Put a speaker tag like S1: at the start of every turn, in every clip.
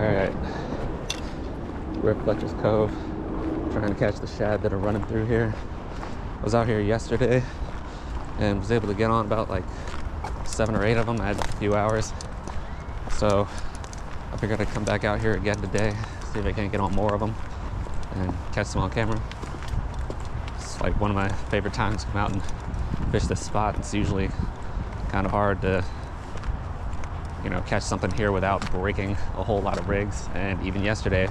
S1: Alright, we're at Fletcher's Cove, trying to catch the shad that are running through here. I was out here yesterday and was able to get on about like 7 or 8 of them. I had a few hours, so I figured I'd come back out here again today, see if I can't get on more of them and catch them on camera. It's like one of my favorite times to come out and fish this spot. It's usually kind of hard to, you know, catch something here without breaking a whole lot of rigs. And even yesterday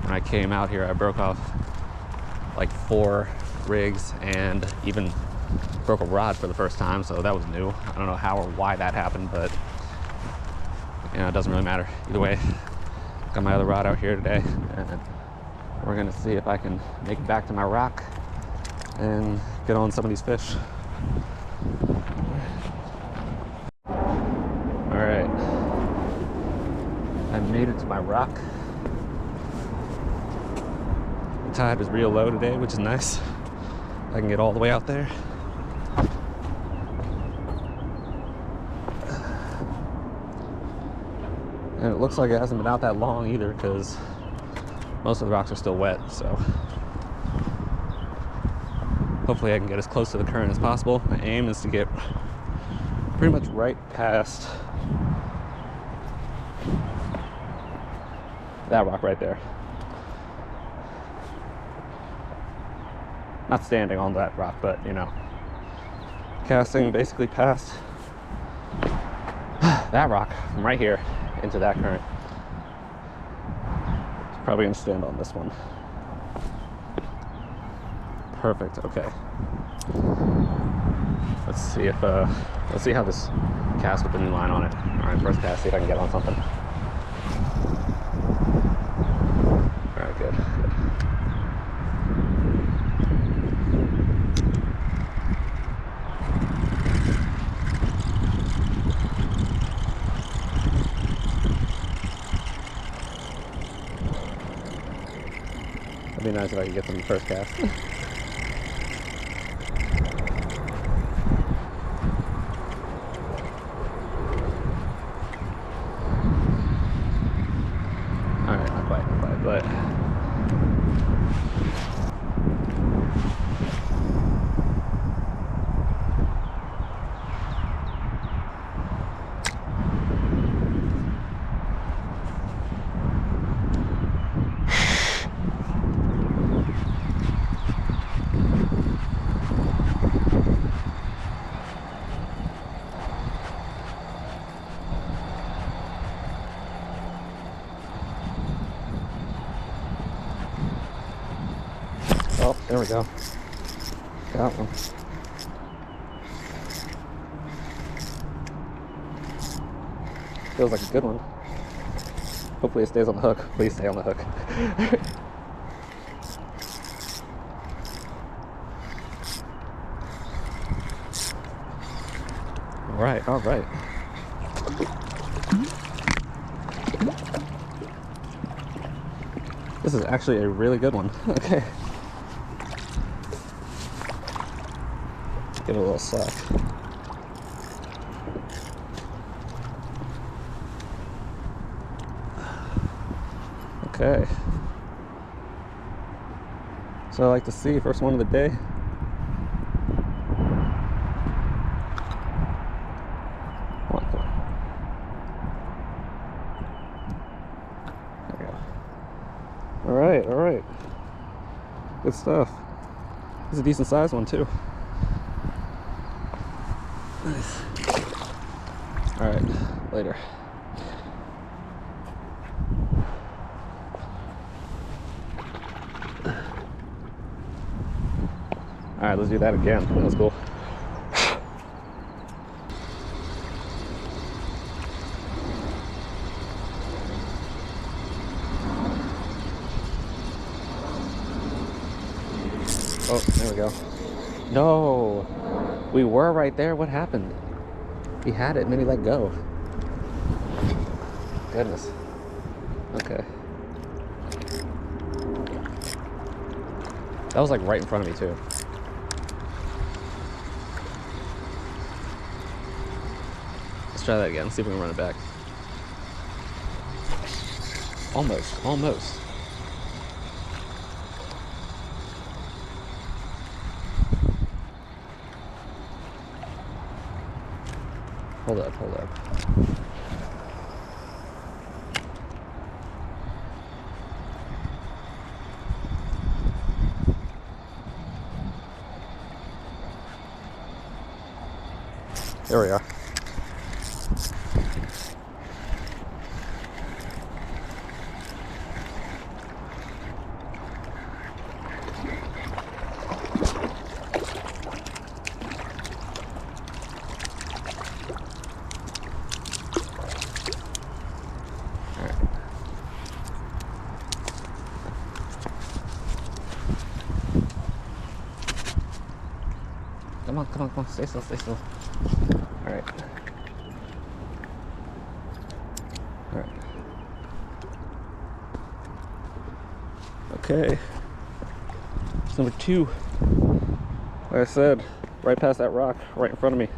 S1: when I came out here, I broke off like 4 rigs and even broke a rod for the first time, so that was new. I don't know how or why that happened, but you know, it doesn't really matter. Either way, got my other rod out here today, and we're gonna see if I can make it back to my rock and get on some of these fish. Alright, I made it to my rock. The tide was real low today, which is nice. I can get all the way out there. And it looks like it hasn't been out that long either, because most of the rocks are still wet, so hopefully I can get as close to the current as possible. My aim is to get pretty much right past that rock right there. Not standing on that rock, but you know, casting basically past that rock from right here into that current. Probably gonna stand on this one. Perfect. Okay. Let's see if let's see how this casts with the new line on it. All right, first cast. See if I can get on something. All right, good. It'd be nice if I could get them the first cast. Alright, not quite, but oh, there we go. Got one. Feels like a good one. Hopefully it stays on the hook. Please stay on the hook. All right, all right. This is actually a really good one. Okay. Give it a little slack. Okay. So I like to see first one of the day. Come on, come on. There we go. All right, all right. Good stuff. This is a decent sized one too. Nice. All right, later. All right, let's do that again. That was cool. Oh, there we go. No, we were right there. What happened? He had it and then he let go. Goodness. Okay. That was like right in front of me too. Let's try that again. See if we can run it back. Almost, almost. Hold up, hold up. There we are. Come on, come on, come on. Stay still, stay still. All right. All right. Okay. It's number 2. Like I said, right past that rock, right in front of me.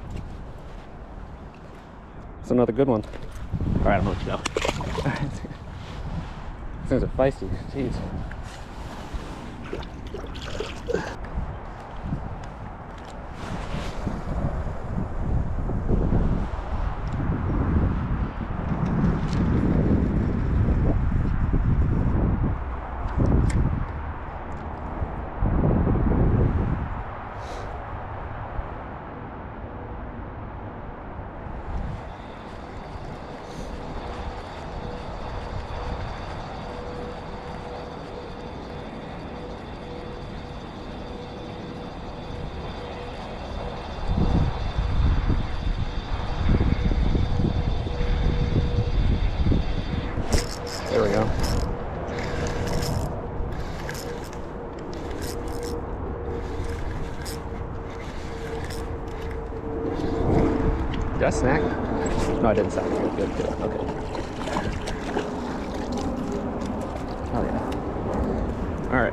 S1: It's another good one. All right, I'm gonna let you go. All right. These things are feisty. Jeez. There we go. Did I snack? No, I didn't snack. Good, good, good. Okay. Oh, yeah. All right.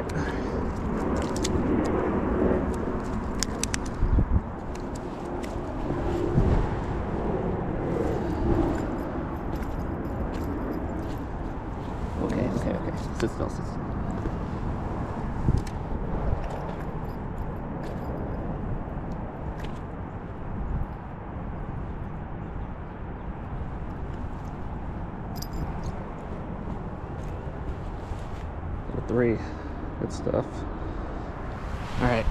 S1: Okay. Sit still, sit still. Number 3. Good stuff. All right.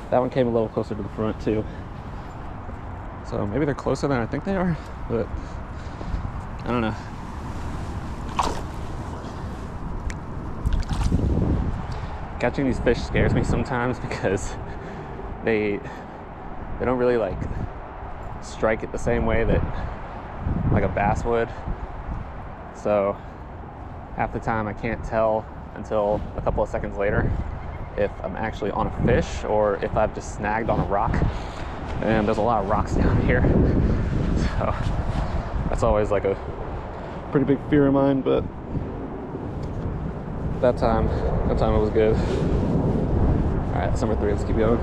S1: That one came a little closer to the front, too. So maybe they're closer than I think they are, but I don't know. Catching these fish scares me sometimes because they don't really like strike it the same way that like a bass would. So half the time I can't tell until a couple of seconds later if I'm actually on a fish or if I've just snagged on a rock. And there's a lot of rocks down here, so that's always like a pretty big fear of mine, but that time it was good. All right, that's number 3. Let's keep going.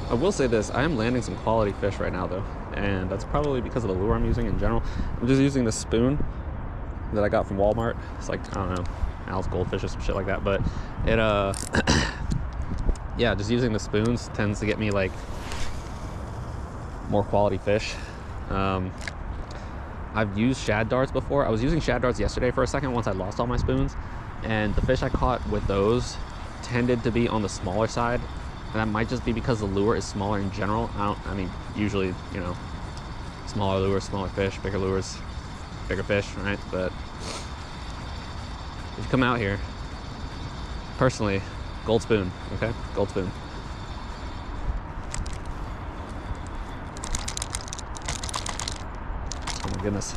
S1: I will say this, I am landing some quality fish right now though, and that's probably because of the lure I'm using in general. I'm just using this spoon that I got from Walmart. It's like, I don't know, Al's Goldfish or some shit like that, but it, yeah, just using the spoons tends to get me like more quality fish. I've used shad darts before. I was using shad darts yesterday for a second once I lost all my spoons, and the fish I caught with those tended to be on the smaller side. And that might just be because the lure is smaller in general. I mean, usually, you know, smaller lures, smaller fish, bigger lures, bigger fish, right? But if you come out here, personally, gold spoon, okay? Gold spoon. Oh my goodness.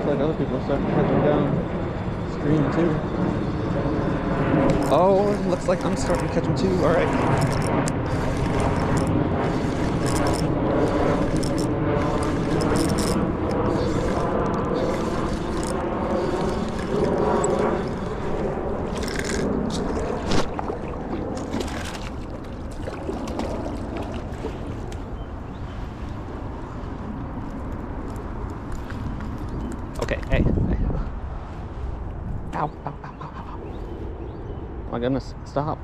S1: Like other people are starting to catch them downstream too. Oh, looks like I'm starting to catch them too. All right. Okay, hey. Ow, ow, ow, ow, ow. My goodness, stop.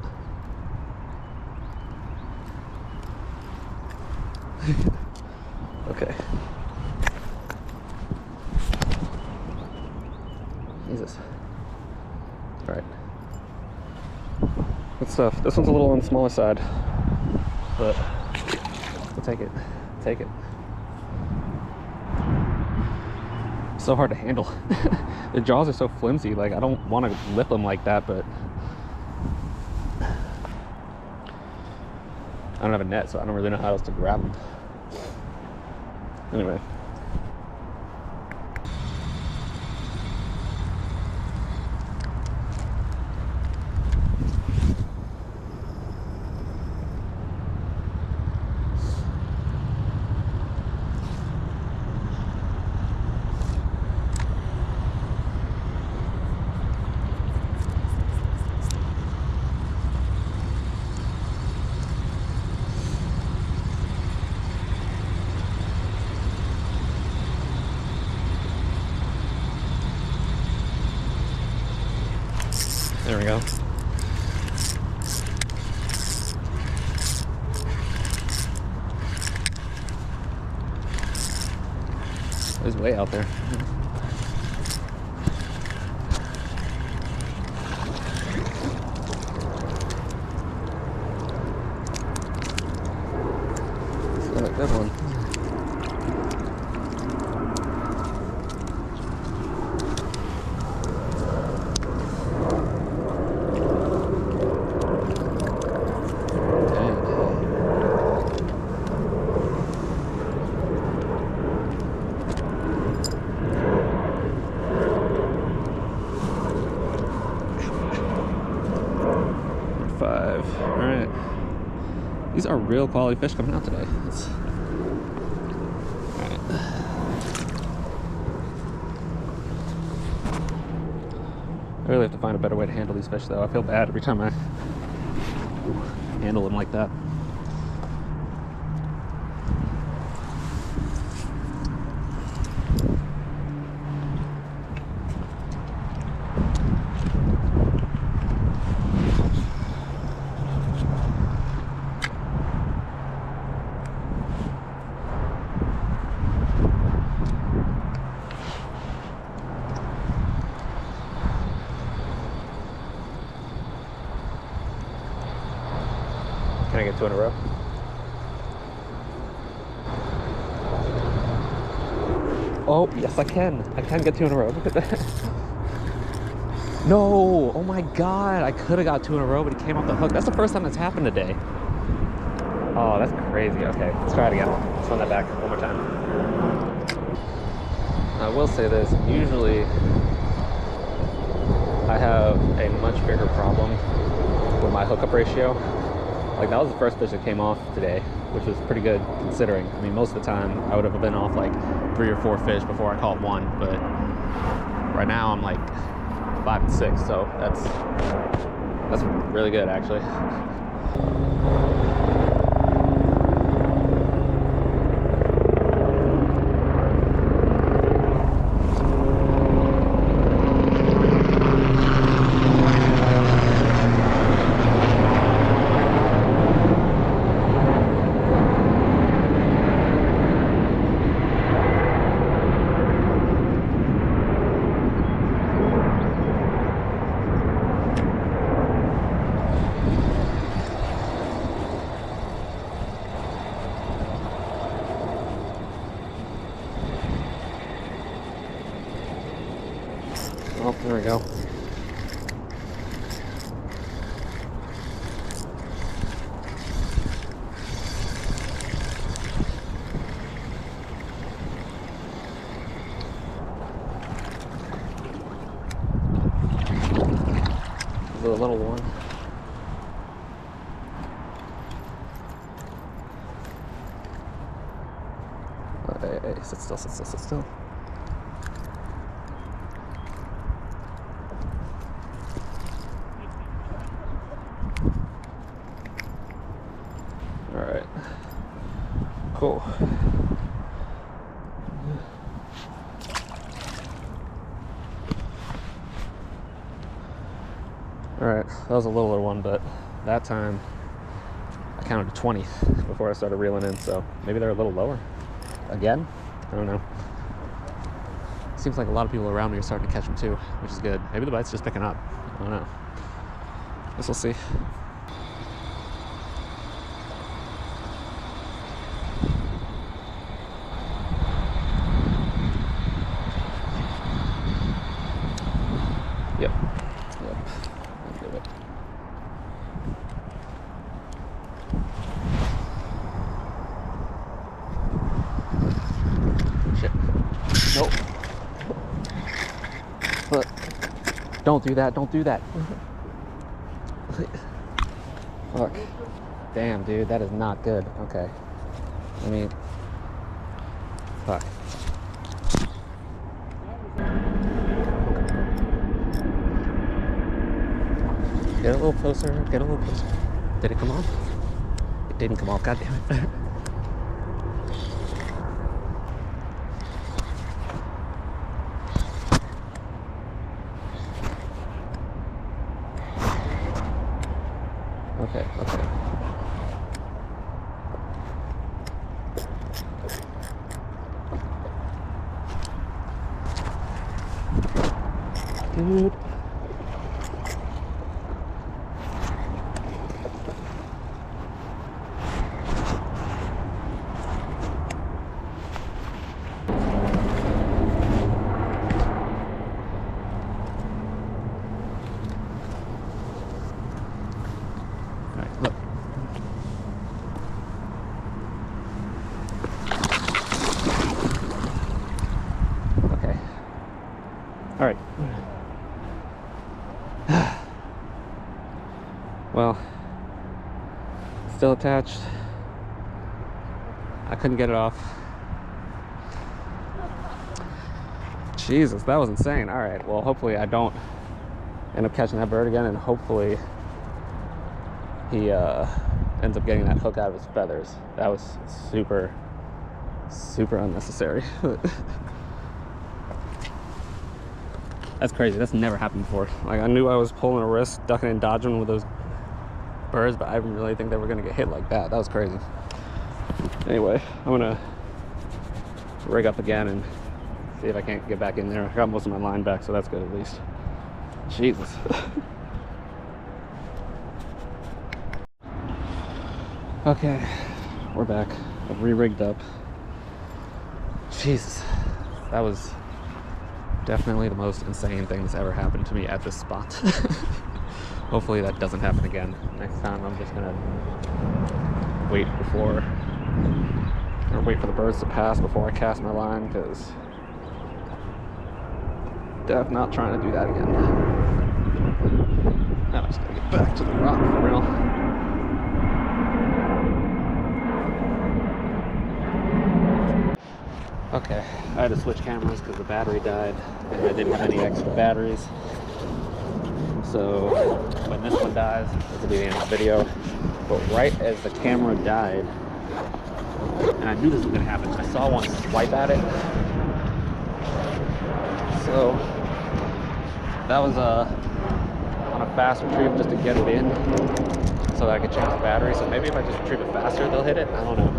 S1: Okay. Jesus. Alright. Good stuff. This one's a little on the smaller side, but we'll take it. Take it. So hard to handle. The jaws are so flimsy, like I don't want to lip them like that, but I don't have a net, so I don't really know how else to grab them. Anyway. There we go. It's way out there. It's a good one. All right, these are real quality fish coming out today. All right. I really have to find a better way to handle these fish though. I feel bad every time I handle them like that. Can I get two in a row? Oh, yes I can. I can get two in a row. Look at that. No! Oh my god! I could have got two in a row, but he came off the hook. That's the first time that's happened today. Oh, that's crazy. Okay, let's try it again. Let's run that back one more time. I will say this. Usually, I have a much bigger problem with my hookup ratio. Like that was the first fish that came off today, which was pretty good considering. I mean, most of the time I would have been off like 3 or 4 fish before I caught one, but right now I'm like 5 and 6, so that's really good actually. there we go. This is a little one. Hey, sit still, sit still, sit still. All right, cool. All right, that was a littler one, but that time I counted to 20 before I started reeling in, so maybe they're a little lower. Again? I don't know. Seems like a lot of people around me are starting to catch them too, which is good. Maybe the bite's just picking up. I don't know. Guess we'll see. Yep. Yep. I'll do it. Shit. Nope. But don't do that. Don't do that. Fuck. Damn, dude. That is not good. Okay. I mean, fuck. Get a little closer. Get a little closer. Did it come off? It didn't come off. God damn it. Okay, okay. Dude. Alright, look. Okay. Alright. Well, still attached. I couldn't get it off. Jesus, that was insane. Alright, well, hopefully I don't end up catching that bird again, and hopefully he ends up getting that hook out of his feathers. That was super, super unnecessary. That's crazy. That's never happened before. Like, I knew I was pulling a risk, ducking and dodging with those birds, but I didn't really think they were gonna get hit like that. That was crazy. Anyway, I'm gonna rig up again and see if I can't get back in there. I got most of my line back, so that's good at least. Jesus. Okay, we're back. I've re-rigged up. Jesus, that was definitely the most insane thing that's ever happened to me at this spot. Hopefully that doesn't happen again. Next time I'm just gonna wait for the birds to pass before I cast my line, because definitely not trying to do that again. Now I just gotta get back to the rock for real. Okay, I had to switch cameras because the battery died and I didn't have any extra batteries. So when this one dies, this will be the end of the video. But right as the camera died, and I knew this was gonna happen, I saw one swipe at it. So that was on a fast retrieve just to get it in so that I could change the battery. So maybe if I just retrieve it faster, they'll hit it. I don't know.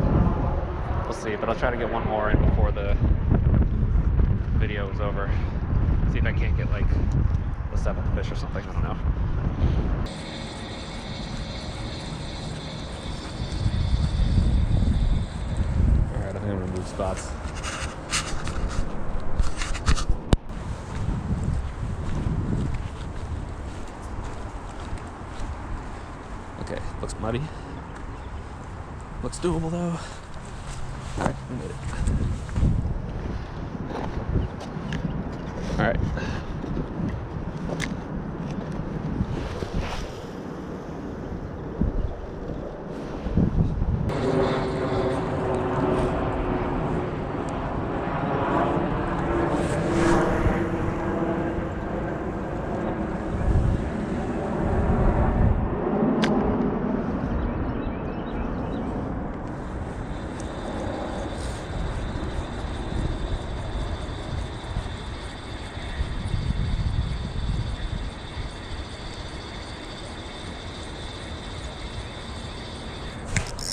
S1: We'll see, but I'll try to get one more in before the video is over. See if I can't get like the 7th fish or something, I don't know. Alright, I think I'm gonna move spots. muddy. Looks doable though. Alright, we made it. Alright.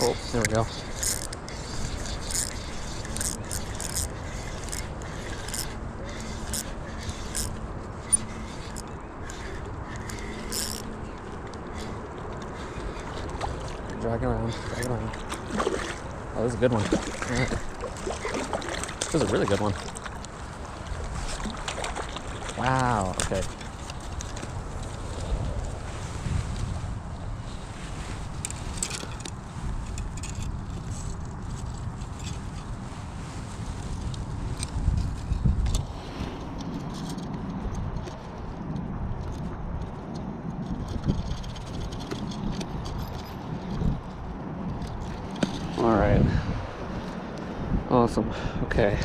S1: Oh, there we go. Drag it around, drag it around. Oh, this is a good one. All right. This is a really good one. Wow, okay. All right. Awesome. Okay.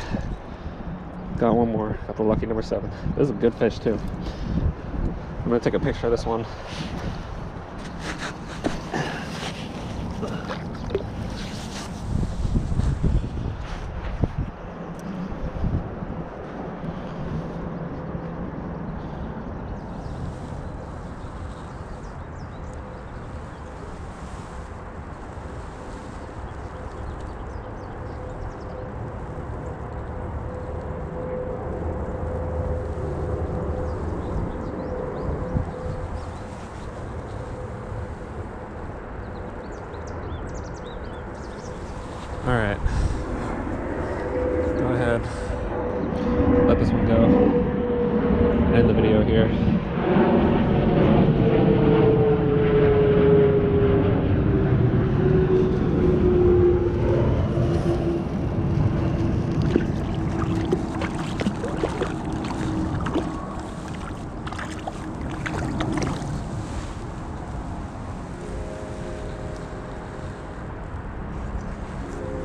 S1: Got one more. Got the lucky number 7. This is a good fish too. I'm gonna take a picture of this one. All right, go ahead, let this one go, end the video here.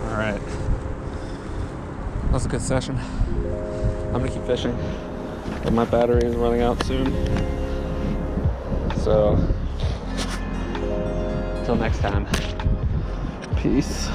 S1: All right, that was a good session. I'm gonna keep fishing, but my battery is running out soon. So, until next time, peace.